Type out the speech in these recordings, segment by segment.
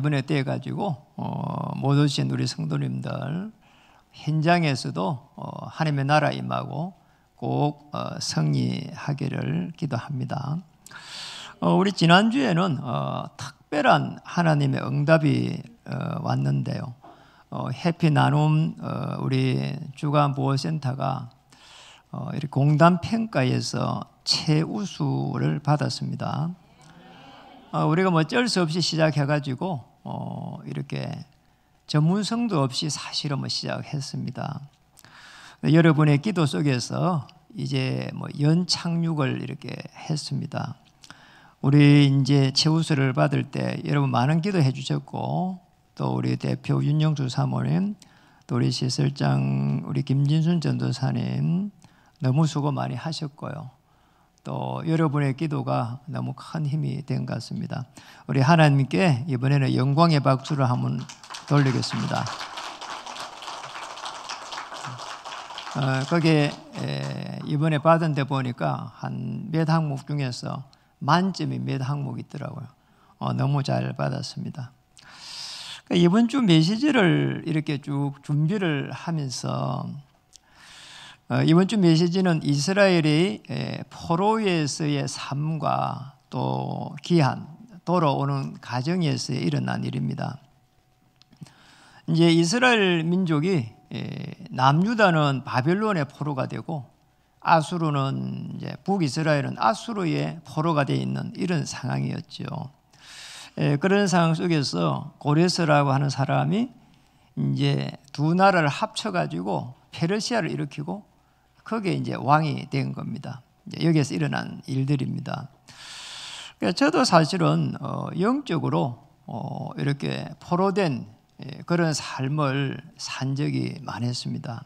이번에 떼가지고 못 오신 우리 성도님들 현장에서도 하나님의 나라 임하고 꼭 승리하기를 기도합니다. 우리 지난주에는 특별한 하나님의 응답이 왔는데요. 해피 나눔 우리 주간 보호센터가 이렇게 공단 평가에서 최우수를 받았습니다. 우리가 뭐 어쩔 수 없이 시작해가지고 이렇게 전문성도 없이 사실은 뭐 시작했습니다. 여러분의 기도 속에서 이제 뭐 연착륙을 이렇게 했습니다. 우리 이제 최우수를 받을 때 여러분 많은 기도해 주셨고, 또 우리 대표 윤영주 사모님, 또 우리 시설장 우리 김진순 전도사님 너무 수고 많이 하셨고요. 또 여러분의 기도가 너무 큰 힘이 된 것 같습니다. 우리 하나님께 이번에는 영광의 박수를 한번 돌리겠습니다. 거기에 이번에 받은 데 보니까 한 몇 항목 중에서 만점이 몇 항목이 있더라고요. 너무 잘 받았습니다. 이번 주 메시지를 이렇게 쭉 준비를 하면서 이번 주 메시지는 이스라엘이 포로에서의 삶과 또 귀환, 돌아오는 과정에서 일어난 일입니다. 이제 이스라엘 민족이 남유다는 바벨론의 포로가 되고 아수르는 이제 북이스라엘은 아수르의 포로가 되어 있는 이런 상황이었죠. 그런 상황 속에서 고레스라고 하는 사람이 이제 두 나라를 합쳐가지고 페르시아를 일으키고 거기에 이제 왕이 된 겁니다. 여기에서 일어난 일들입니다. 저도 사실은 영적으로 이렇게 포로된 그런 삶을 산 적이 많았습니다.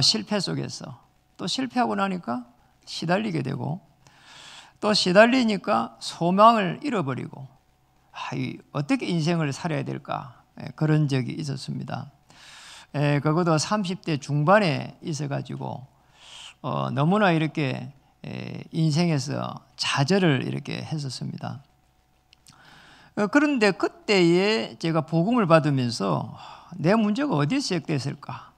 실패 속에서 또 실패하고 나니까 시달리게 되고 또 시달리니까 소망을 잃어버리고 어떻게 인생을 살아야 될까 그런 적이 있었습니다. 그것도 30대 중반에 있어가지고 너무나 이렇게 인생에서 좌절을 이렇게 했었습니다. 그런데 그때에 제가 복음을 받으면서 내 문제가 어디서 시작됐을까?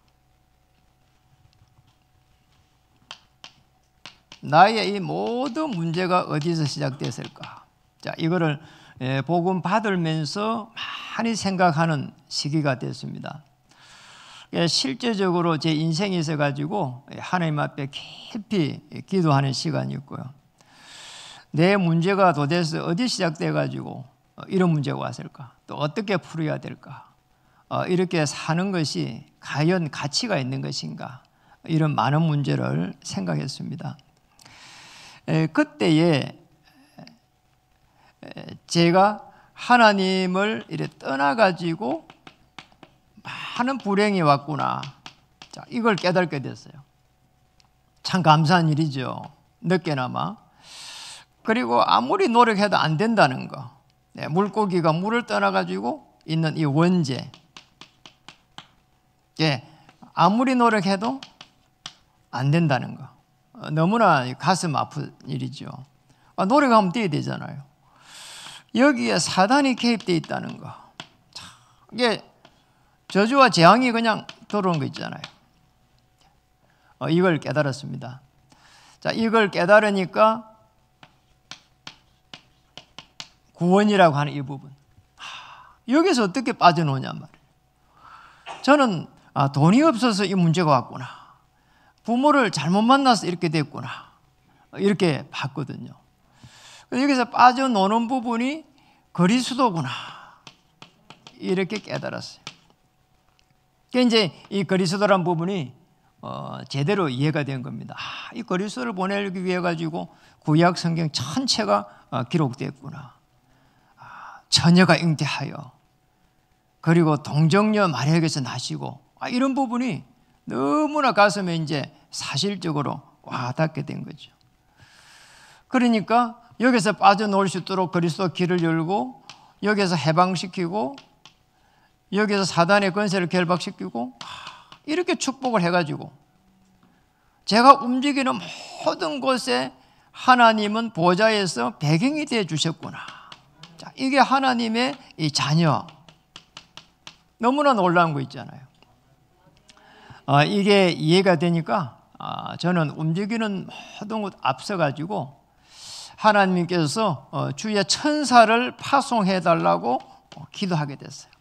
나의 이 모든 문제가 어디서 시작됐을까? 자, 이거를 복음 받으면서 많이 생각하는 시기가 됐습니다. 실제적으로 제 인생에 있어가지고 하나님 앞에 깊이 기도하는 시간이었고요. 내 문제가 도대체 어디 시작돼가지고 이런 문제가 왔을까? 또 어떻게 풀어야 될까? 이렇게 사는 것이 과연 가치가 있는 것인가? 이런 많은 문제를 생각했습니다. 그때에 제가 하나님을 이렇게 떠나가지고 많은 불행이 왔구나. 자, 이걸 깨닫게 됐어요. 참 감사한 일이죠. 늦게나마. 그리고 아무리 노력해도 안 된다는 거. 물고기가 물을 떠나가지고 있는 이 원죄. 아무리 노력해도 안 된다는 거. 너무나 가슴 아픈 일이죠. 노력하면 돼야 되잖아요. 여기에 사단이 개입되어 있다는 거. 이게 저주와 재앙이 그냥 들어온 거 있잖아요. 이걸 깨달았습니다. 자, 이걸 깨달으니까 구원이라고 하는 이 부분. 여기서 어떻게 빠져나오냔 말이에요. 저는 돈이 없어서 이 문제가 왔구나. 부모를 잘못 만나서 이렇게 됐구나. 이렇게 봤거든요. 여기서 빠져노는 부분이 그리스도구나. 이렇게 깨달았어요. 이제 이 그리스도란 부분이 제대로 이해가 된 겁니다. 이 그리스도를 보내기 위해 가지고 구약 성경 전체가 기록됐구나. 처녀가 잉태하여 그리고 동정녀 마리아에게서 나시고 이런 부분이 너무나 가슴에 이제 사실적으로 와닿게 된 거죠. 그러니까 여기서 빠져나올 수 있도록 그리스도 길을 열고 여기서 해방시키고 여기서 사단의 권세를 결박시키고 이렇게 축복을 해가지고 제가 움직이는 모든 곳에 하나님은 보좌에서 배경이 되어 주셨구나. 자, 이게 하나님의 이 자녀. 너무나 놀라운 거 있잖아요. 이게 이해가 되니까 저는 움직이는 모든 것 앞서가지고 하나님께서 주의 천사를 파송해달라고 기도하게 됐어요.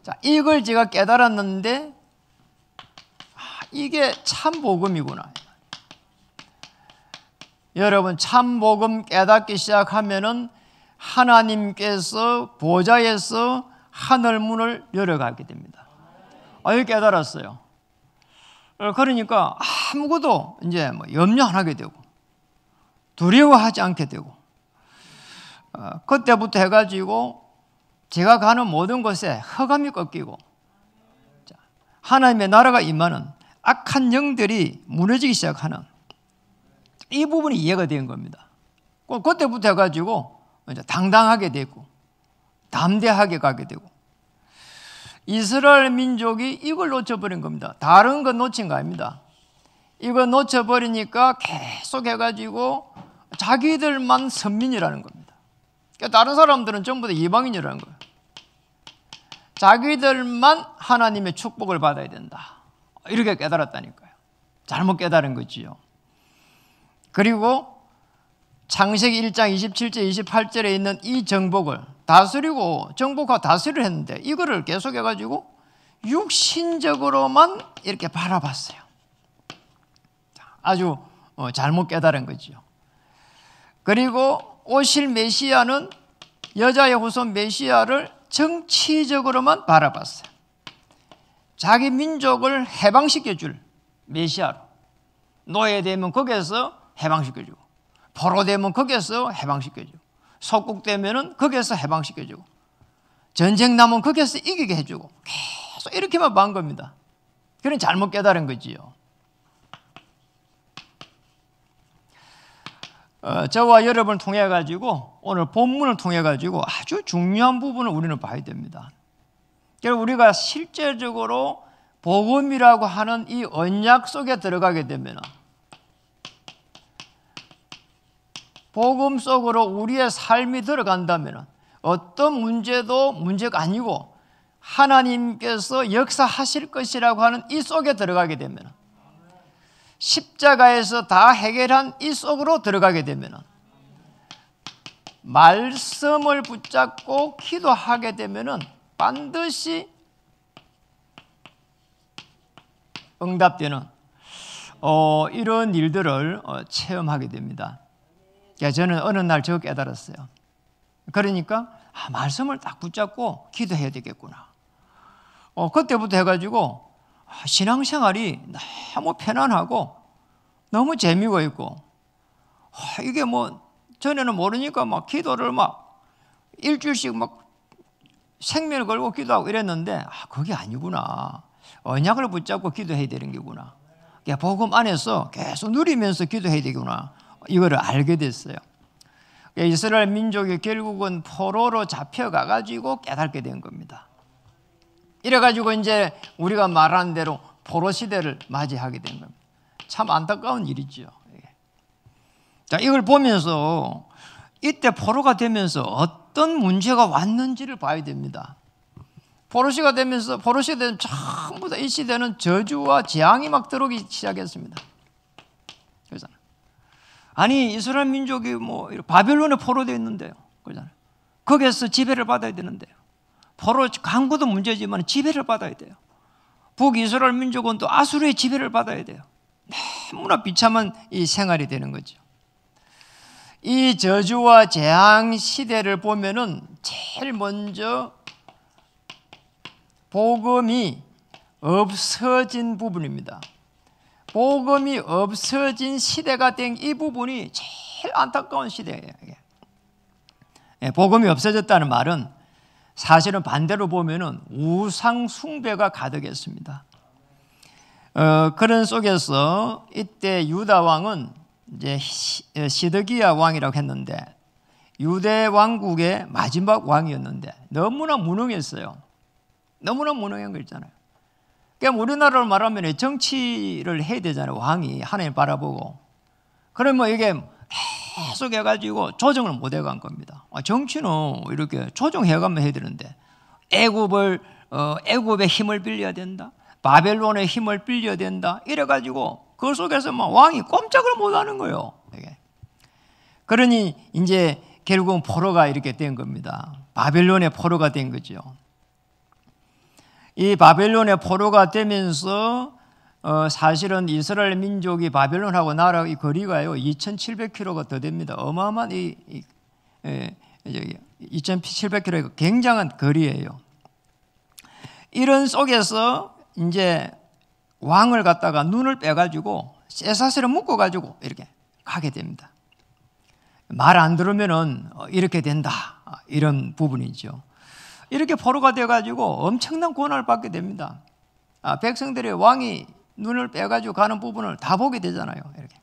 자, 이걸 제가 깨달았는데 이게 참 복음이구나. 여러분, 참 복음 깨닫기 시작하면은 하나님께서 보좌에서 하늘 문을 열어가게 됩니다. 이거 깨달았어요. 그러니까 아무것도 이제 염려 안 하게 되고 두려워하지 않게 되고 그때부터 해가지고 제가 가는 모든 곳에 흑암이 꺾이고 하나님의 나라가 임하는 악한 영들이 무너지기 시작하는 이 부분이 이해가 된 겁니다. 그때부터 해가지고 이제 당당하게 되고 담대하게 가게 되고 이스라엘 민족이 이걸 놓쳐버린 겁니다. 다른 건 놓친 거 아닙니다. 이거 놓쳐버리니까 계속 해가지고 자기들만 선민이라는 겁니다. 그러니까 다른 사람들은 전부 다 이방인이라는 거예요. 자기들만 하나님의 축복을 받아야 된다. 이렇게 깨달았다니까요. 잘못 깨달은 거지요. 그리고 창세기 1장 27절 28절에 있는 이 정복을 다스리고 정복하고 다스리를 했는데 이거를 계속해가지고 육신적으로만 이렇게 바라봤어요. 아주 잘못 깨달은 거죠. 그리고 오실 메시아는 여자의 후손 메시아를 정치적으로만 바라봤어요. 자기 민족을 해방시켜줄 메시아로 노예되면 거기에서 해방시켜주고 포로되면 거기에서 해방시켜주고 속국되면 거기에서 해방시켜주고 전쟁 나면 거기에서 이기게 해주고 계속 이렇게만 반 겁니다. 그런 잘못 깨달은 거지요. 저와 여러분을 통해 가지고 오늘 본문을 통해 가지고 아주 중요한 부분을 우리는 봐야 됩니다. 그래서 우리가 실제적으로 복음이라고 하는 이 언약 속에 들어가게 되면 복음 속으로 우리의 삶이 들어간다면 어떤 문제도 문제가 아니고 하나님께서 역사하실 것이라고 하는 이 속에 들어가게 되면 십자가에서 다 해결한 이 속으로 들어가게 되면 말씀을 붙잡고 기도하게 되면 반드시 응답되는 이런 일들을 체험하게 됩니다. 저는 어느 날 저 깨달았어요. 그러니까 말씀을 딱 붙잡고 기도해야 되겠구나. 그때부터 해가지고 신앙생활이 너무 편안하고 너무 재미가 있고 이게 전에는 모르니까 막 기도를 막 일주일씩 막 생명을 걸고 기도하고 이랬는데 그게 아니구나. 언약을 붙잡고 기도해야 되는 게구나. 복음 안에서 계속 누리면서 기도해야 되구나. 이거를 알게 됐어요. 이스라엘 민족이 결국은 포로로 잡혀가가지고 깨닫게 된 겁니다. 이래가지고 이제 우리가 말하는 대로 포로 시대를 맞이하게 된 겁니다. 참 안타까운 일이죠. 자, 이걸 보면서 이때 포로가 되면서 어떤 문제가 왔는지를 봐야 됩니다. 포로 시대가 되면 전부 다 이 시대는 저주와 재앙이 막 들어오기 시작했습니다. 그렇잖아요. 아니 이스라엘 민족이 바벨론에 포로되어 있는데요. 그렇잖아요. 거기에서 지배를 받아야 되는데요. 포로 강구도 문제지만 지배를 받아야 돼요. 북이스라엘 민족은 또 아수르의 지배를 받아야 돼요. 너무나 비참한 이 생활이 되는 거죠. 이 저주와 재앙 시대를 보면은 제일 먼저 복음이 없어진 부분입니다. 복음이 없어진 시대가 된 이 부분이 제일 안타까운 시대예요. 복음이 없어졌다는 말은 사실은 반대로 보면은 우상 숭배가 가득했습니다. 그런 속에서 이때 유다 왕은 이제 시드기야 왕이라고 했는데 유대 왕국의 마지막 왕이었는데 너무나 무능했어요. 너무나 무능한 거 있잖아요. 그러니까 우리나라로 말하면 정치를 해야 되잖아요. 왕이 하나님 바라보고. 그러면 이게 계속 해가지고 조정을 못 해간 겁니다. 정치는 이렇게 조정해가면 해야 되는데 애굽의 힘을 빌려야 된다, 바벨론의 힘을 빌려야 된다 이래가지고 그 속에서 막 왕이 꼼짝을 못하는 거예요. 그러니 이제 결국은 포로가 이렇게 된 겁니다. 바벨론의 포로가 된 거죠. 이 바벨론의 포로가 되면서 사실은 이스라엘 민족이 바벨론하고 나라 이 거리가요 2,700km가 더 됩니다. 어마어마한 2,700km가 굉장한 거리예요. 이런 속에서 이제 왕을 갖다가 눈을 빼가지고 쇠사슬에 묶어가지고 이렇게 가게 됩니다. 말 안 들으면은 이렇게 된다, 이런 부분이죠. 이렇게 포로가 돼가지고 엄청난 고난을 받게 됩니다. 백성들의 왕이 눈을 빼가지고 가는 부분을 다 보게 되잖아요. 이렇게.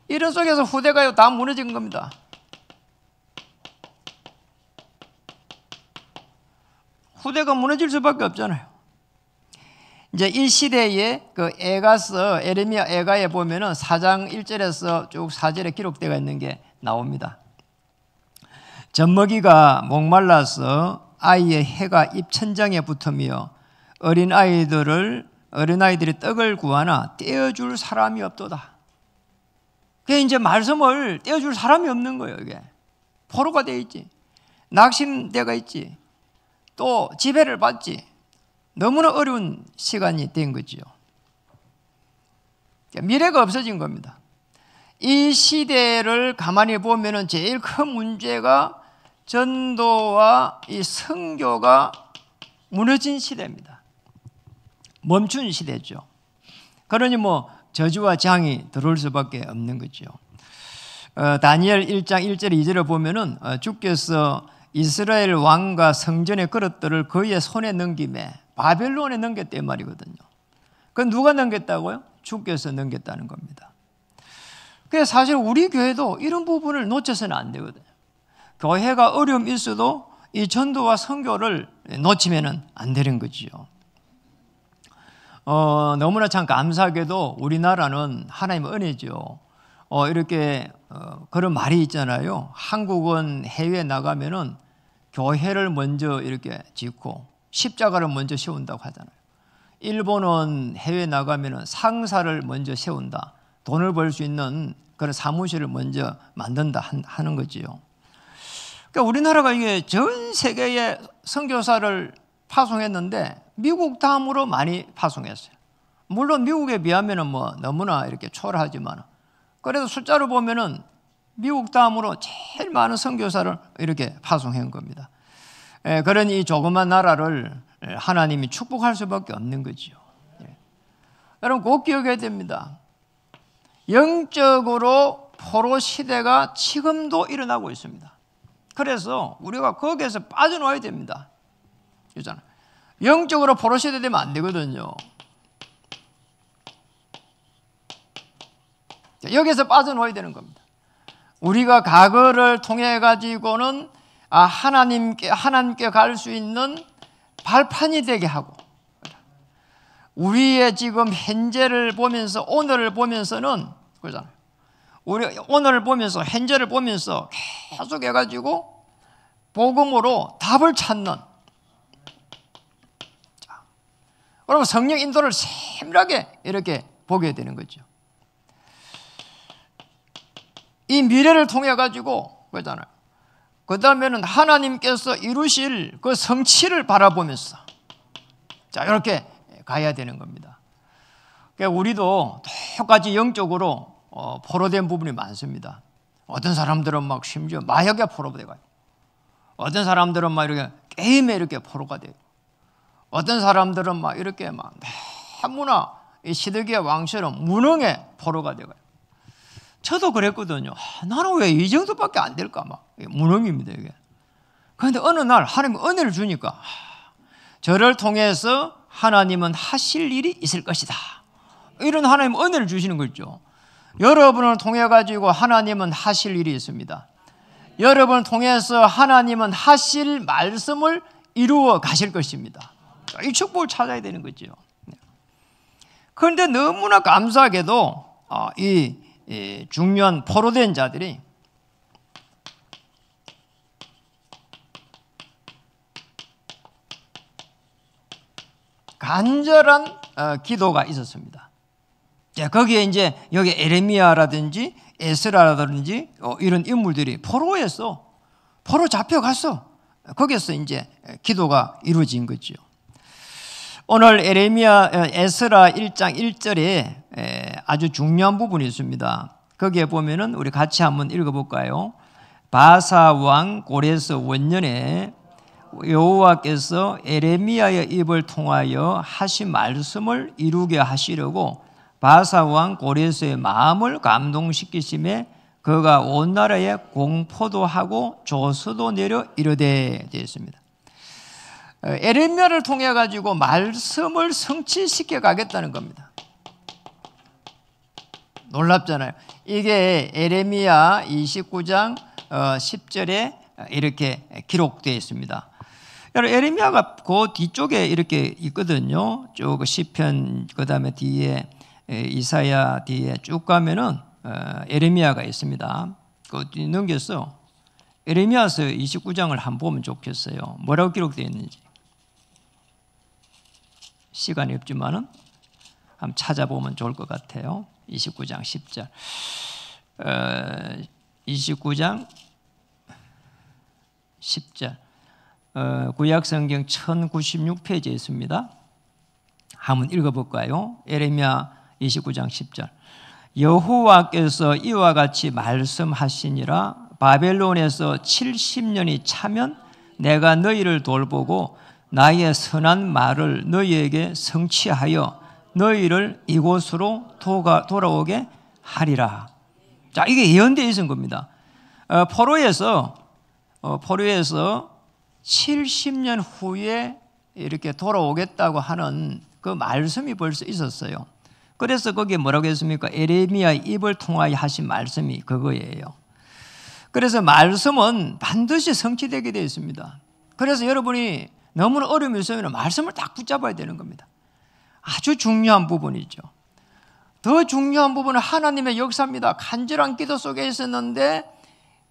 이런 속에서 후대가 다 무너진 겁니다. 후대가 무너질 수밖에 없잖아요. 이제 이 시대에 그 에가서, 에레미야 에가에 보면은 4장 1절에서 쭉 4절에 기록되어 있는 게 나옵니다. 젖먹이가 목말라서 아이의 해가 입천장에 붙으며 어린아이들이 떡을 구하나 떼어줄 사람이 없도다. 그게 이제 말씀을 떼어줄 사람이 없는 거예요. 이게 포로가 돼 있지, 낙심되어 있지, 또 지배를 받지. 너무나 어려운 시간이 된 거지요. 미래가 없어진 겁니다. 이 시대를 가만히 보면은 제일 큰 문제가 전도와 이 선교가 무너진 시대입니다. 멈춘 시대죠. 그러니 뭐 저주와 재앙이 들어올 수밖에 없는 거죠. 다니엘 1장 1절 2절을 보면은 주께서 이스라엘 왕과 성전의 그릇들을 그의 손에 넘김에 바벨론에 넘겼단 말이거든요. 그건 누가 넘겼다고요? 주께서 넘겼다는 겁니다. 그래서 사실 우리 교회도 이런 부분을 놓쳐서는 안 되거든요. 교회가 어려움이 있어도 이 전도와 선교를 놓치면 안 되는 거지요. 너무나 참 감사하게도 우리나라는 하나님의 은혜죠. 이렇게 그런 말이 있잖아요. 한국은 해외에 나가면은 교회를 먼저 이렇게 짓고 십자가를 먼저 세운다고 하잖아요. 일본은 해외에 나가면은 상사를 먼저 세운다, 돈을 벌 수 있는 그런 사무실을 먼저 만든다 하는 거지요. 그러니까 우리나라가 이게 전 세계에 선교사를 파송했는데 미국 다음으로 많이 파송했어요. 물론 미국에 비하면은 뭐 너무나 이렇게 초라하지만 그래도 숫자로 보면은 미국 다음으로 제일 많은 선교사를 이렇게 파송한 겁니다. 그런 이 조그만 나라를 하나님이 축복할 수밖에 없는 거죠. 여러분 꼭 기억해야 됩니다. 영적으로 포로 시대가 지금도 일어나고 있습니다. 그래서 우리가 거기에서 빠져나와야 됩니다. 그렇잖아요. 영적으로 포로 시대 되면 안 되거든요. 여기서 빠져나와야 되는 겁니다. 우리가 과거를 통해 가지고는 하나님께 갈 수 있는 발판이 되게 하고, 우리의 지금 현재를 보면서 오늘을 보면서는 그러잖아요. 우리 오늘을 보면서 현재를 보면서 계속 해가지고 복음으로 답을 찾는. 그러면 성령 인도를 세밀하게 이렇게 보게 되는 거죠. 이 미래를 통해 가지고 그러잖아요. 그 다음에는 하나님께서 이루실 그 성취를 바라보면서 자 이렇게 가야 되는 겁니다. 그러니까 우리도 똑같이 영적으로 포로된 부분이 많습니다. 어떤 사람들은 막 심지어 마약에 포로되고, 어떤 사람들은 막 이렇게 게임에 이렇게 포로가 되고, 어떤 사람들은 막 이렇게 막 너무나 시드기의 왕처럼 무능에 포로가 되고. 저도 그랬거든요. 나는 왜 이 정도밖에 안 될까 막 무능입니다 이게. 그런데 어느 날 하나님이 은혜를 주니까 저를 통해서 하나님은 하실 일이 있을 것이다. 이런 하나님 은혜를 주시는 거죠. 여러분을 통해 가지고 하나님은 하실 일이 있습니다. 여러분을 통해서 하나님은 하실 말씀을 이루어 가실 것입니다. 이 축복을 찾아야 되는 거죠. 그런데 너무나 감사하게도 이 중요한 포로된 자들이 간절한 기도가 있었습니다. 자, 거기에 이제 여기 에레미야라든지 에스라라든지 이런 인물들이 포로에서 포로 잡혀갔어. 거기서 이제 기도가 이루어진 거죠. 오늘 에스라 1장 1절에 아주 중요한 부분이 있습니다. 거기에 보면은 우리 같이 한번 읽어볼까요? 바사 왕 고레스 원년에 여호와께서 에레미야의 입을 통하여 하신 말씀을 이루게 하시려고 바사 왕 고레스의 마음을 감동시키심에 그가 온 나라에 공포도 하고 조서도 내려 이르되 되어 있습니다. 에레미야를 통해 가지고 말씀을 성취시켜 가겠다는 겁니다. 놀랍잖아요. 이게 에레미야 29장 10절에 이렇게 기록되어 있습니다. 여러분, 에레미야가 그 뒤쪽에 이렇게 있거든요. 쭉 시편 그다음에 뒤에 이사야 뒤에 쭉 가면은 에레미야가 있습니다. 그 넘겼어. 에레미야서 29장을 한번 보면 좋겠어요. 뭐라고 기록되어 있는지. 시간이 없지만은 한번 찾아보면 좋을 것 같아요. 29장 10절. 29장 10절. 구약 성경 1096페이지에 있습니다. 한번 읽어볼까요? 에레미야 29장 10절. 여호와께서 이와 같이 말씀하시니라. 바벨론에서 70년이 차면 내가 너희를 돌보고 나의 선한 말을 너희에게 성취하여 너희를 이곳으로 돌아오게 하리라. 자, 이게 예언되어 있는 겁니다. 포로에서 70년 후에 이렇게 돌아오겠다고 하는 그 말씀이 벌써 있었어요. 그래서 거기에 뭐라고 했습니까? 에레미야의 입을 통하여 하신 말씀이 그거예요. 그래서 말씀은 반드시 성취되게 되어 있습니다. 그래서 여러분이 너무나 어려움이 있으면 말씀을 딱 붙잡아야 되는 겁니다. 아주 중요한 부분이죠. 더 중요한 부분은 하나님의 역사입니다. 간절한 기도 속에 있었는데,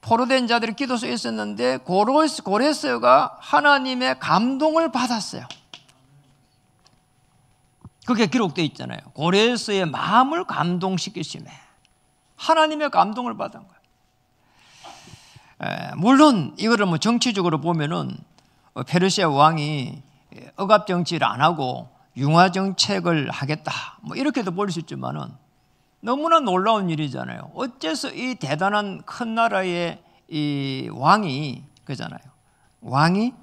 포로된 자들의 기도 속에 있었는데 고레스가 하나님의 감동을 받았어요. 그게 기록되어 있잖아요. 고레스의 마음을 감동시키심에 하나님의 감동을 받은 거예요. 물론 이거를 뭐 정치적으로 보면은 페르시아 왕이 억압 정치를 안 하고 융화 정책을 하겠다, 뭐 이렇게도 볼 수 있지만은 너무나 놀라운 일이잖아요. 어째서 이 대단한 큰 나라의 이 왕이 그잖아요. 왕이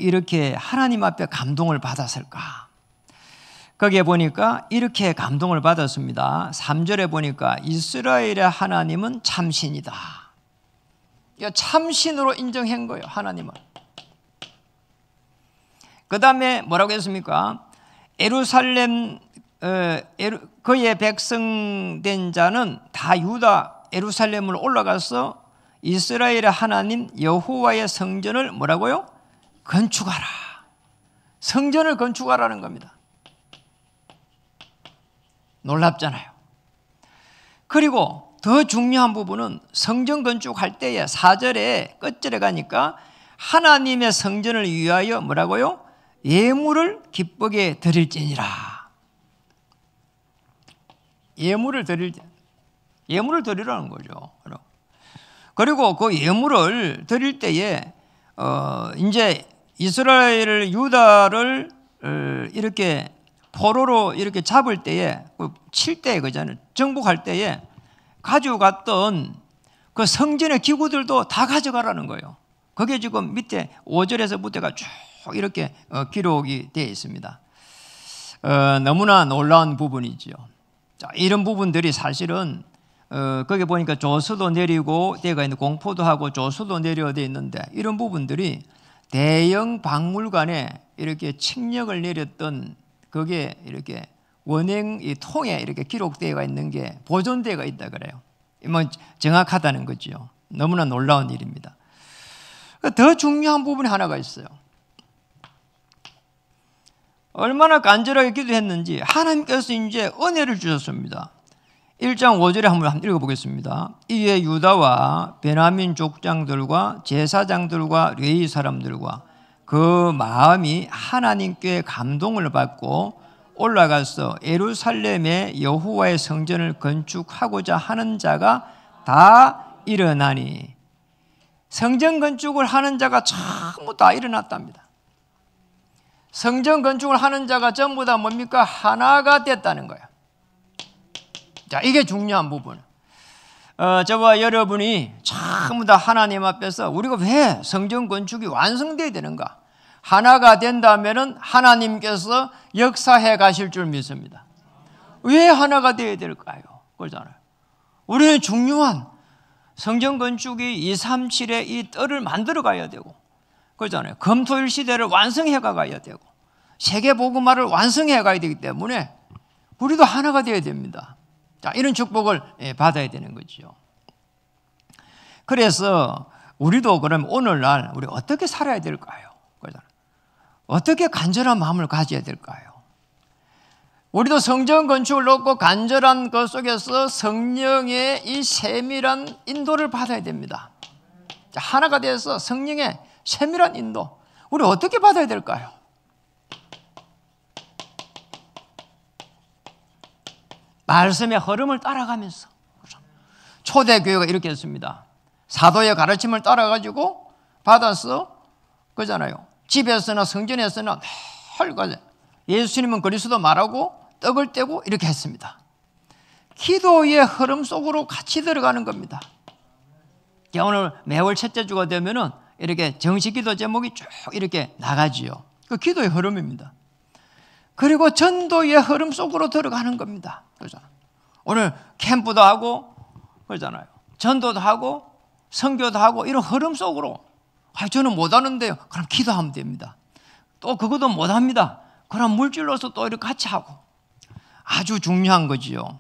이렇게 하나님 앞에 감동을 받았을까? 거기에 보니까 이렇게 감동을 받았습니다. 3절에 보니까 이스라엘의 하나님은 참신이다. 참신으로 인정한 거예요, 하나님을. 그 다음에 뭐라고 했습니까? 예루살렘 그의 백성된 자는 다 유다 예루살렘으로 올라가서 이스라엘의 하나님 여호와의 성전을 뭐라고요? 건축하라. 성전을 건축하라는 겁니다. 놀랍잖아요. 그리고 더 중요한 부분은 성전 건축할 때에 4절에 끝절에 가니까 하나님의 성전을 위하여 뭐라고요? 예물을 기쁘게 드릴지니라. 예물을 드리라는 거죠. 그리고 그 예물을 드릴 때에 이제 이스라엘 유다를 이렇게 포로로 이렇게 잡을 때에 칠 때 그잖아요. 정복할 때에 가지고 갔던 그 성전의 기구들도 다 가져가라는 거예요. 그게 지금 밑에 5절에서부터가 쭉 이렇게 기록이 되어 있습니다. 너무나 놀라운 부분이죠. 자, 이런 부분들이 사실은 거기 보니까 조서도 내리고 때가 있는 공포도 하고 조서도 내려 되어 있는데 이런 부분들이 대형 박물관에 이렇게 칙령을 내렸던 그게 이렇게 원행 이 통에 이렇게 기록되어 있는 게 보존되어 있다 그래요. 뭐 정확하다는 거죠. 너무나 놀라운 일입니다. 더 중요한 부분이 하나가 있어요. 얼마나 간절하게 기도했는지 하나님께서 이제 은혜를 주셨습니다. 1장 5절에 한번 읽어보겠습니다. 이에 유다와 베냐민 족장들과 제사장들과 레위 사람들과 그 마음이 하나님께 감동을 받고 올라가서 예루살렘에 여호와의 성전을 건축하고자 하는 자가 다 일어나니, 성전 건축을 하는 자가 전부 다 일어났답니다. 성전 건축을 하는 자가 전부 다 뭡니까? 하나가 됐다는 거예요. 자, 이게 중요한 부분. 저와 여러분이 전부 다 하나님 앞에서 우리가 왜 성전 건축이 완성되어야 되는가? 하나가 된다면 하나님께서 역사해 가실 줄 믿습니다. 왜 하나가 되어야 될까요? 그러잖아요. 우리는 중요한 성전 건축이 237의 이 뜰을 만들어 가야 되고, 그러잖아요. 금토일 시대를 완성해 가야 되고, 세계 복음화를 완성해 가야 되기 때문에 우리도 하나가 되어야 됩니다. 자, 이런 축복을 받아야 되는 거죠. 그래서 우리도 그럼 오늘날 우리 어떻게 살아야 될까요? 그러잖아요. 어떻게 간절한 마음을 가져야 될까요? 우리도 성전 건축을 놓고 간절한 것 속에서 성령의 이 세밀한 인도를 받아야 됩니다. 자, 하나가 돼서 성령의 세밀한 인도, 우리 어떻게 받아야 될까요? 말씀의 흐름을 따라가면서. 초대교회가 이렇게 했습니다. 사도의 가르침을 따라가지고 받아서, 그러잖아요. 집에서나 성전에서나 늘 예수님은 그리스도 말하고 떡을 떼고 이렇게 했습니다. 기도의 흐름 속으로 같이 들어가는 겁니다. 오늘 매월 첫째 주가 되면은 이렇게 정식 기도 제목이 쭉 이렇게 나가지요. 그 기도의 흐름입니다. 그리고 전도의 흐름 속으로 들어가는 겁니다. 그렇잖아요. 오늘 캠프도 하고, 그러잖아요. 전도도 하고, 선교도 하고, 이런 흐름 속으로. 저는 못하는데요. 그럼 기도하면 됩니다. 또 그것도 못합니다. 그럼 물질로서 또 이렇게 같이 하고. 아주 중요한 거지요.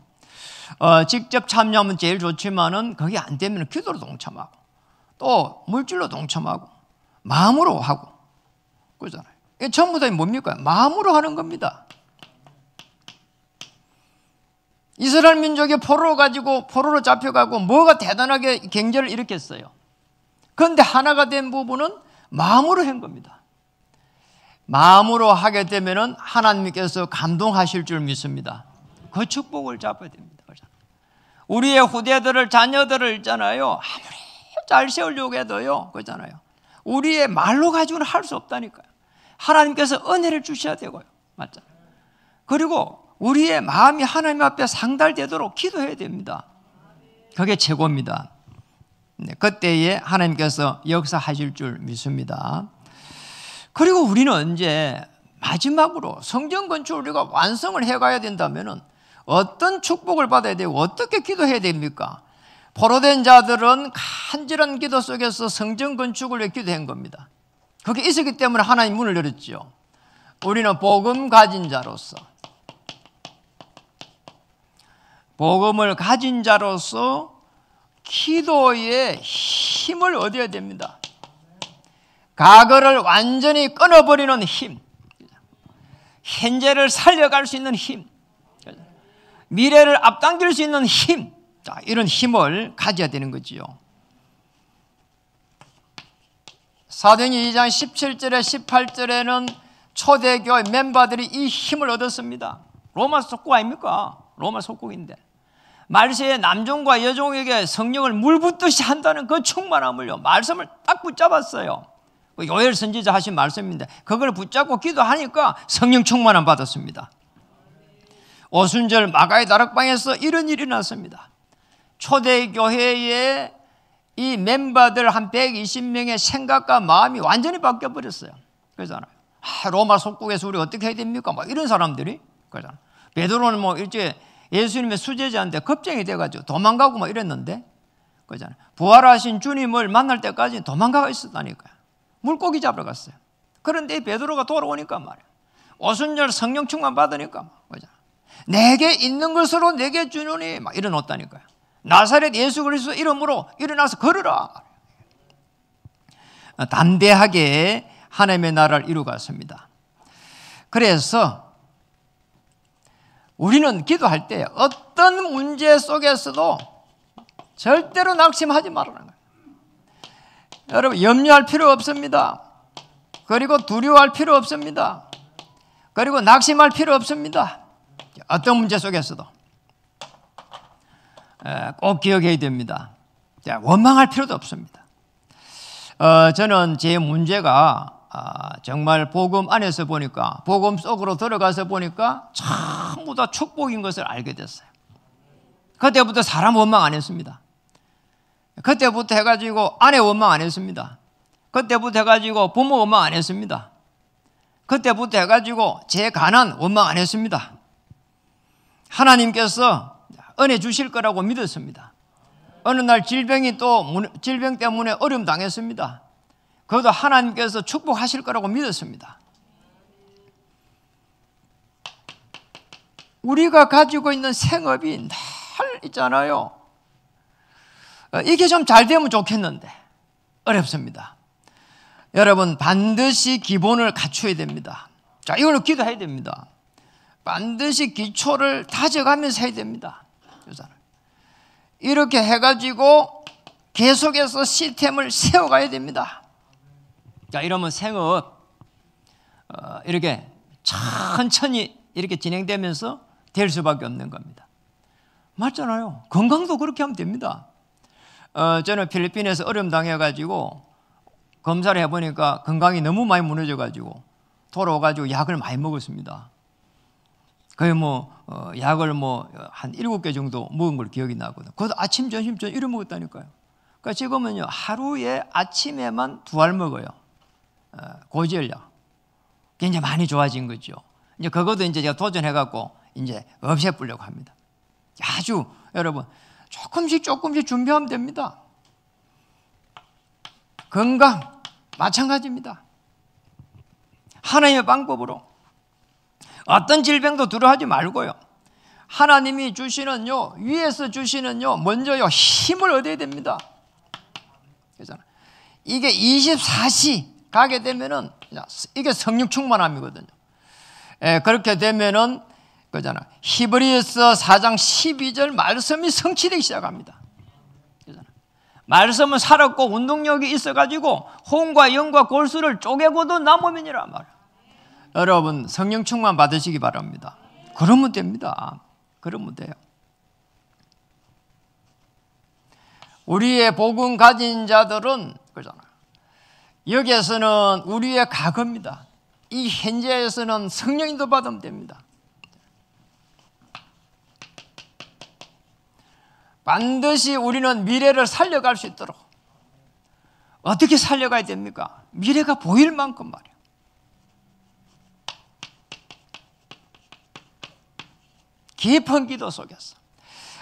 직접 참여하면 제일 좋지만은 그게 안 되면 기도로 동참하고, 또 물질로 동참하고, 마음으로 하고. 그러잖아요. 이게 전부 다 뭡니까? 마음으로 하는 겁니다. 이스라엘 민족이 포로로 잡혀가고 뭐가 대단하게 경제를 일으켰어요. 그런데 하나가 된 부분은 마음으로 한 겁니다. 마음으로 하게 되면 하나님께서 감동하실 줄 믿습니다. 그 축복을 잡아야 됩니다. 우리의 후대들을, 자녀들을 있잖아요. 아무리 잘 세우려고 해도요, 그렇잖아요. 우리의 말로 가지고는 할 수 없다니까요. 하나님께서 은혜를 주셔야 되고요. 맞잖아요. 그리고 우리의 마음이 하나님 앞에 상달되도록 기도해야 됩니다. 그게 최고입니다. 그때에 하나님께서 역사하실 줄 믿습니다. 그리고 우리는 이제 마지막으로 성전 건축을 우리가 완성을 해가야 된다면 어떤 축복을 받아야 되고 어떻게 기도해야 됩니까? 포로된 자들은 간절한 기도 속에서 성전 건축을 위해 기도한 겁니다. 그게 있었기 때문에 하나님 문을 열었죠. 우리는 복음 가진 자로서, 복음을 가진 자로서 기도의 힘을 얻어야 됩니다. 과거를 완전히 끊어버리는 힘, 현재를 살려갈 수 있는 힘, 미래를 앞당길 수 있는 힘, 이런 힘을 가져야 되는 거지요. 사도행전 2장 17절에 18절에는 초대교회 멤버들이 이 힘을 얻었습니다. 로마 속국 아닙니까? 로마 속국인데 말세에 남종과 여종에게 성령을 물 붓듯이 한다는 그 충만함을요, 말씀을 딱 붙잡았어요. 요엘 선지자 하신 말씀인데 그걸 붙잡고 기도하니까 성령 충만함 받았습니다. 오순절 마가의 다락방에서 이런 일이 났습니다. 초대교회의 이 멤버들 한 120명의 생각과 마음이 완전히 바뀌어버렸어요. 그러잖아요. 로마 속국에서 우리 어떻게 해야 됩니까? 막 이런 사람들이. 그러잖아요. 베드로는 뭐 일제 예수님의 수제자인데 겁쟁이 돼가지고 도망가고 막 이랬는데, 그러잖아요. 부활하신 주님을 만날 때까지 도망가고 있었다니까요. 물고기 잡으러 갔어요. 그런데 베드로가 돌아오니까 말이에요. 오순절 성령 충만 받으니까 그러잖아요. 내게 있는 것으로 내게 주노니 막 일어났다니까요. 나사렛 예수 그리스도 이름으로 일어나서 걸으라. 담대하게 하나님의 나라를 이루갔습니다. 그래서 우리는 기도할 때 어떤 문제 속에서도 절대로 낙심하지 말라는 거예요. 여러분, 염려할 필요 없습니다. 그리고 두려워할 필요 없습니다. 그리고 낙심할 필요 없습니다. 어떤 문제 속에서도 꼭 기억해야 됩니다. 원망할 필요도 없습니다. 저는 제 문제가 정말 복음 안에서 보니까, 복음 속으로 들어가서 보니까 전부 다 축복인 것을 알게 됐어요. 그때부터 사람 원망 안 했습니다. 그때부터 해가지고 아내 원망 안 했습니다. 그때부터 해가지고 부모 원망 안 했습니다. 그때부터 해가지고 제 가난 원망 안 했습니다. 하나님께서 은혜 주실 거라고 믿었습니다. 어느 날 질병 때문에 어려움 당했습니다. 그것도 하나님께서 축복하실 거라고 믿었습니다. 우리가 가지고 있는 생업이 늘 있잖아요. 이게 좀 잘 되면 좋겠는데 어렵습니다. 여러분, 반드시 기본을 갖춰야 됩니다. 자, 이걸로 기도해야 됩니다. 반드시 기초를 다져가면서 해야 됩니다. 이렇게 해가지고 계속해서 시스템을 세워가야 됩니다. 자, 이러면 생업 이렇게 천천히 이렇게 진행되면서 될 수밖에 없는 겁니다. 맞잖아요. 건강도 그렇게 하면 됩니다. 저는 필리핀에서 어려움 당해가지고 검사를 해보니까 건강이 너무 많이 무너져가지고 돌아와가지고 약을 많이 먹었습니다. 거의 약을 한 7개 정도 먹은 걸 기억이 나거든요. 그것도 아침, 점심, 저녁 이렇게 먹었다니까요. 그러니까 지금은요, 하루에 아침에만 2알 먹어요. 고지혈약. 굉장히 많이 좋아진 거죠. 이제 그것도 이제 제가 도전해갖고 이제 없애보려고 합니다. 아주 여러분, 조금씩 준비하면 됩니다. 건강, 마찬가지입니다. 하나님의 방법으로 어떤 질병도 두려워하지 말고요. 하나님이 주시는요, 위에서 주시는요, 먼저요, 힘을 얻어야 됩니다. 그래서 이게 24시 가게 되면은, 이게 성령 충만함이거든요. 그렇게 되면은, 그잖아. 히브리서 4장 12절 말씀이 성취되기 시작합니다. 말씀은 살았고 운동력이 있어가지고 혼과 영과 골수를 쪼개고도 남으면이란 말이에요. 여러분, 성령 충만 받으시기 바랍니다. 그러면 됩니다. 그러면 돼요. 우리의 복음 가진 자들은 그러잖아요. 여기에서는 우리의 과거입니다. 이 현재에서는 성령인도 받으면 됩니다. 반드시 우리는 미래를 살려갈 수 있도록 어떻게 살려가야 됩니까? 미래가 보일 만큼 말이에요. 깊은 기도 속에서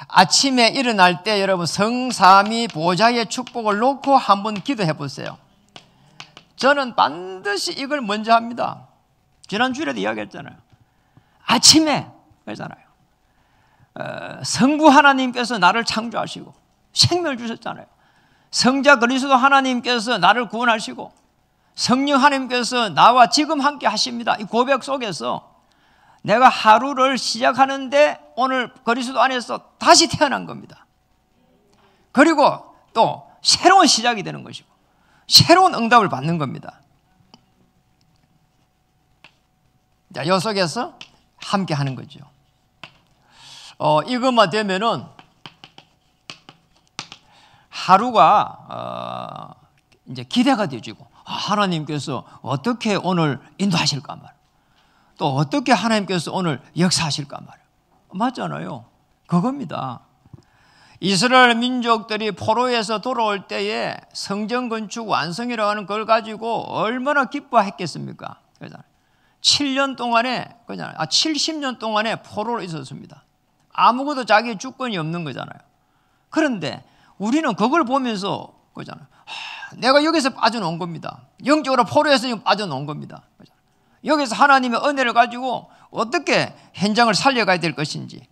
아침에 일어날 때 여러분 성삼위 보좌의 축복을 놓고 한번 기도해 보세요. 저는 반드시 이걸 먼저 합니다. 지난주에도 이야기했잖아요. 아침에 그러잖아요. 성부 하나님께서 나를 창조하시고 생명을 주셨잖아요. 성자 그리스도 하나님께서 나를 구원하시고 성령 하나님께서 나와 지금 함께 하십니다. 이 고백 속에서 내가 하루를 시작하는데 오늘 그리스도 안에서 다시 태어난 겁니다. 그리고 또 새로운 시작이 되는 것이고 새로운 응답을 받는 겁니다. 자, 이 속에서 함께 하는 거죠. 이것만 되면은 하루가 이제 기대가 되지고 하나님께서 어떻게 오늘 인도하실까 말이에요. 또 어떻게 하나님께서 오늘 역사하실까 말이에요. 맞잖아요. 그겁니다. 이스라엘 민족들이 포로에서 돌아올 때에 성전 건축 완성이라고 하는 걸 가지고 얼마나 기뻐했겠습니까? 7년 동안에, 70년 동안에 포로로 있었습니다. 아무것도 자기 주권이 없는 거잖아요. 그런데 우리는 그걸 보면서 그잖아요. 내가 여기서 빠져나온 겁니다. 영적으로 포로에서 빠져나온 겁니다. 여기서 하나님의 은혜를 가지고 어떻게 현장을 살려가야 될 것인지.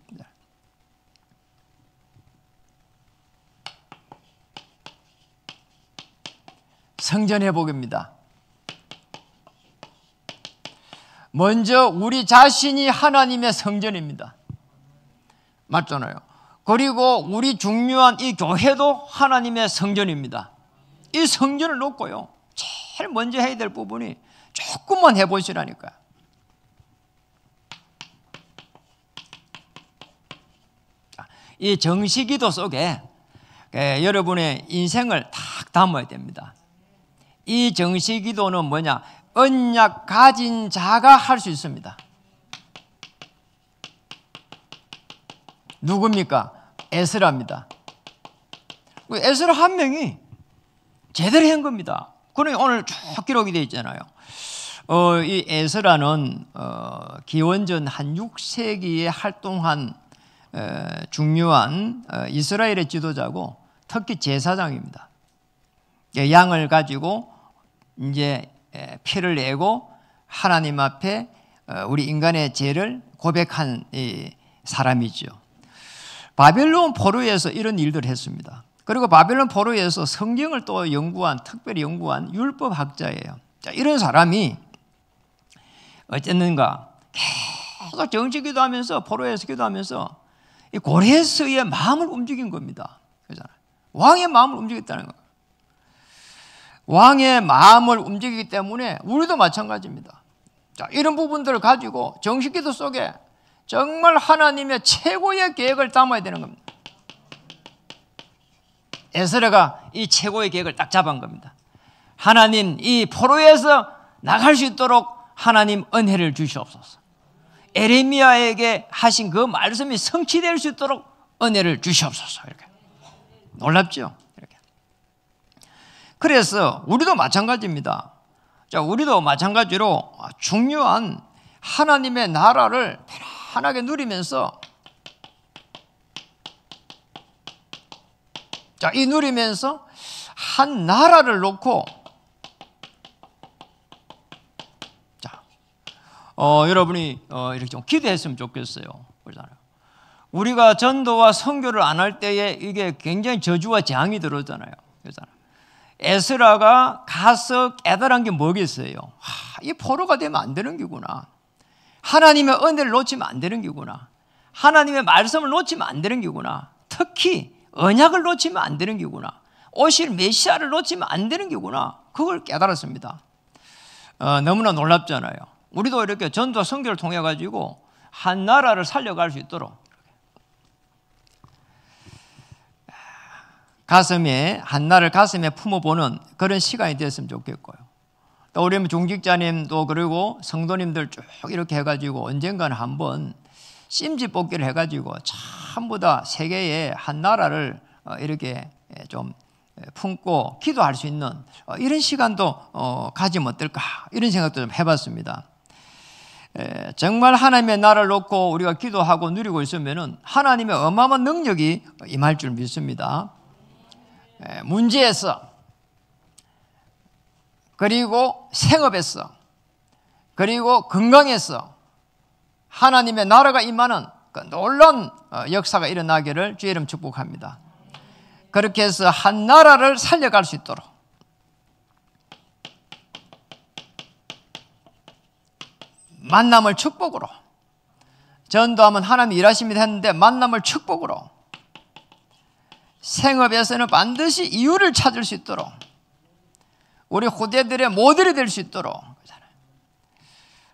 성전 회복입니다. 먼저 우리 자신이 하나님의 성전입니다. 맞잖아요. 그리고 우리 중요한 이 교회도 하나님의 성전입니다. 이 성전을 놓고요, 제일 먼저 해야 될 부분이 조금만 해보시라니까요. 이 정시기도 속에 여러분의 인생을 딱 담아야 됩니다. 이 정시기도는 뭐냐? 언약 가진 자가 할 수 있습니다. 누굽니까? 에스라입니다. 에스라 한 명이 제대로 한 겁니다. 그러니 오늘 쭉 기록이 되어 있잖아요. 이 에스라는 기원전 한 6세기에 활동한 중요한 이스라엘의 지도자고 특히 제사장입니다. 양을 가지고 이제 피를 내고 하나님 앞에 우리 인간의 죄를 고백한 사람이죠. 바벨론 포로에서 이런 일들을 했습니다. 그리고 바벨론 포로에서 성경을 또 특별히 연구한 율법학자예요. 자, 이런 사람이 어쨌는가 계속 정치 기도하면서 포로에서 기도하면서 이 고레스의 마음을 움직인 겁니다. 그렇잖아요. 왕의 마음을 움직였다는 거예요. 왕의 마음을 움직이기 때문에 우리도 마찬가지입니다. 자, 이런 부분들을 가지고 정식 기도 속에 정말 하나님의 최고의 계획을 담아야 되는 겁니다. 에스라가 이 최고의 계획을 딱 잡은 겁니다. 하나님, 이 포로에서 나갈 수 있도록 하나님 은혜를 주시옵소서. 에레미야에게 하신 그 말씀이 성취될 수 있도록 은혜를 주시옵소서. 이렇게 놀랍죠? 이렇게. 그래서 우리도 마찬가지입니다. 자, 우리도 마찬가지로 중요한 하나님의 나라를 편안하게 누리면서, 자, 이 누리면서 한 나라를 놓고, 자, 여러분이 이렇게 좀 기대했으면 좋겠어요. 그렇잖아요. 우리가 전도와 선교를 안 할 때에 이게 굉장히 저주와 재앙이 들어오잖아요. 그렇잖아요. 에스라가 가서 깨달은 게 뭐겠어요? 이 포로가 되면 안 되는 기구나. 하나님의 은혜를 놓치면 안 되는 기구나. 하나님의 말씀을 놓치면 안 되는 기구나. 특히 언약을 놓치면 안 되는 기구나. 오실 메시아를 놓치면 안 되는 기구나. 그걸 깨달았습니다. 너무나 놀랍잖아요. 우리도 이렇게 전도와 선교를 통해 가지고 한 나라를 살려갈 수 있도록 한 나라를 가슴에 품어보는 그런 시간이 됐으면 좋겠고요. 또 우리 중직자님도 그리고 성도님들 쭉 이렇게 해가지고 언젠가는 한번 심지 뽑기를 해가지고 전부 다 세계의 한 나라를 이렇게 좀 품고 기도할 수 있는 이런 시간도 가지면 어떨까, 이런 생각도 좀 해봤습니다. 정말 하나님의 나라를 놓고 우리가 기도하고 누리고 있으면 하나님의 어마어마한 능력이 임할 줄 믿습니다. 문제에서, 그리고 생업에서, 그리고 건강에서 하나님의 나라가 임하는 그 놀라운 역사가 일어나기를 주의 이름 축복합니다. 그렇게 해서 한 나라를 살려갈 수 있도록 만남을 축복으로, 전도하면 하나님이 일하십니다 했는데 만남을 축복으로, 생업에서는 반드시 이유를 찾을 수 있도록 우리 후대들의 모델이 될 수 있도록,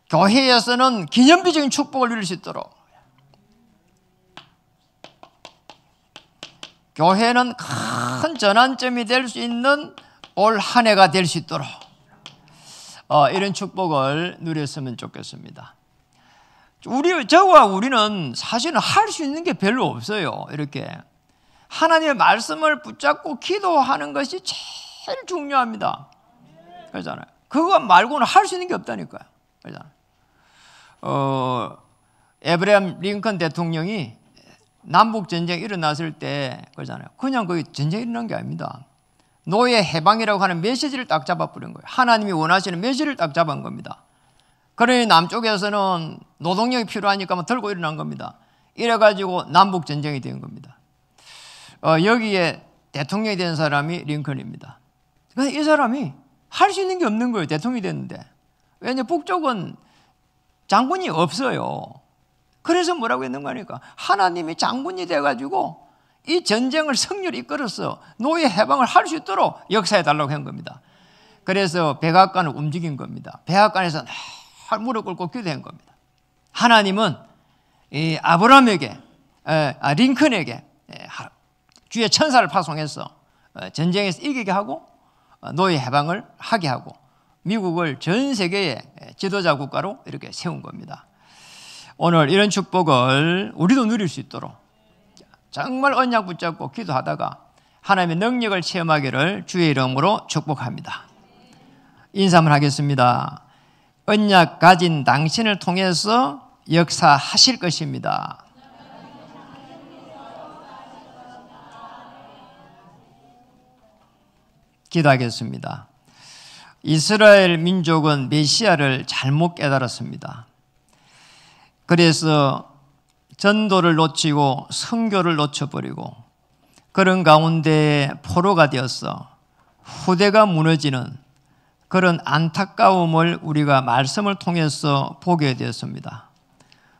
교회에서는 기념비적인 축복을 누릴 수 있도록, 교회는 큰 전환점이 될 수 있는 올 한 해가 될 수 있도록 이런 축복을 누렸으면 좋겠습니다. 저와 우리는 사실은 할 수 있는 게 별로 없어요. 이렇게 하나님의 말씀을 붙잡고 기도하는 것이 제일 중요합니다. 그렇잖아요. 그거 말고는 할 수 있는 게 없다니까요. 그렇잖아요. 에브라임 링컨 대통령이 남북 전쟁이 일어났을 때 그러잖아요. 그냥 그 전쟁이 일어난 게 아닙니다. 노예 해방이라고 하는 메시지를 딱 잡아버린 거예요. 하나님이 원하시는 메시지를 딱 잡은 겁니다. 그러니 남쪽에서는 노동력이 필요하니까 들고 일어난 겁니다. 이래가지고 남북 전쟁이 된 겁니다. 여기에 대통령이 된 사람이 링컨입니다. 그런데 이 사람이 할 수 있는 게 없는 거예요. 대통령이 됐는데. 왜냐하면 북쪽은 장군이 없어요. 그래서 뭐라고 했는 거니까 하나님이 장군이 돼가지고 이 전쟁을 승리로 이끌어서 노예 해방을 할 수 있도록 역사해 달라고 한 겁니다. 그래서 백악관을 움직인 겁니다. 백악관에서 무릎 꿇고 기도한 겁니다. 하나님은 이 아브라함에게, 링컨에게 주의 천사를 파송해서 전쟁에서 이기게 하고 노예 해방을 하게 하고 미국을 전 세계의 지도자 국가로 이렇게 세운 겁니다. 오늘 이런 축복을 우리도 누릴 수 있도록 정말 언약 붙잡고 기도하다가 하나님의 능력을 체험하기를 주의 이름으로 축복합니다. 인사 한번 하겠습니다. 언약 가진 당신을 통해서 역사하실 것입니다. 기도하겠습니다. 이스라엘 민족은 메시아를 잘못 깨달았습니다. 그래서 전도를 놓치고 선교를 놓쳐버리고 그런 가운데 포로가 되어서 후대가 무너지는 그런 안타까움을 우리가 말씀을 통해서 보게 되었습니다.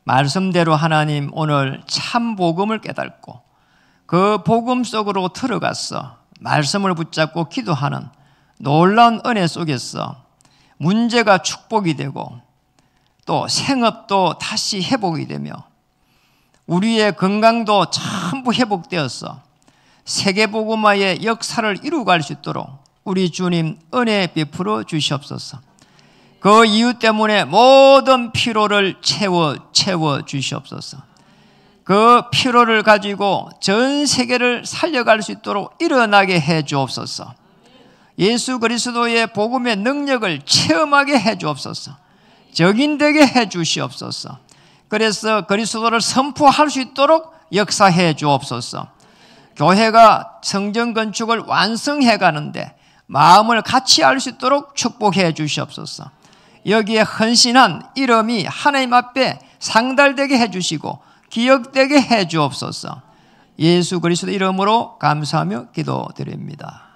말씀대로 하나님 오늘 참 복음을 깨닫고 그 복음 속으로 들어가서 말씀을 붙잡고 기도하는 놀라운 은혜 속에서 문제가 축복이 되고 또 생업도 다시 회복이 되며 우리의 건강도 전부 회복되어서 세계복음화의 역사를 이루어갈 수 있도록 우리 주님 은혜 베풀어 주시옵소서. 그 이유 때문에 모든 피로를 채워 주시옵소서. 그 피로를 가지고 전 세계를 살려갈 수 있도록 일어나게 해 주옵소서. 예수 그리스도의 복음의 능력을 체험하게 해 주옵소서. 적인되게 해 주시옵소서. 그래서 그리스도를 선포할 수 있도록 역사해 주옵소서. 교회가 성전 건축을 완성해 가는데 마음을 같이 알 수 있도록 축복해 주시옵소서. 여기에 헌신한 이름이 하나님 앞에 상달되게 해 주시고 기억되게 해 주옵소서. 예수 그리스도 이름으로 감사하며 기도드립니다.